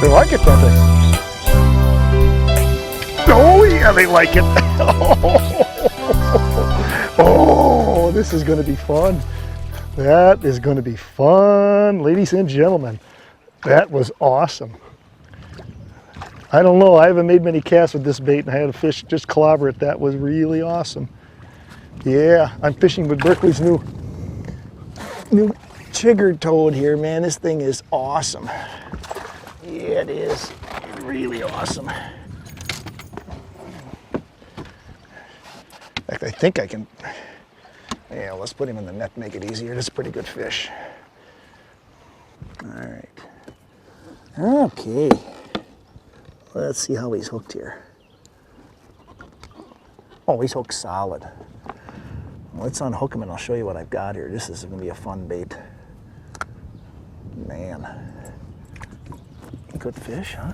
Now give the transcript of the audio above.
They like it, don't they? Oh, yeah, they like it. Oh, this is going to be fun. That is going to be fun. Ladies and gentlemen, that was awesome. I don't know, I haven't made many casts with this bait, and I had a fish just clobber it. That was really awesome. Yeah, I'm fishing with Berkeley's new chigger toad here, man. This thing is awesome. Yeah, it is really awesome. In fact, I think I can, yeah, let's put him in the net, make it easier. This is a pretty good fish. All right. Okay. Let's see how he's hooked here. Oh, he's hooked solid. Let's unhook him and I'll show you what I've got here. This is going to be a fun bait. Man. Good fish, huh?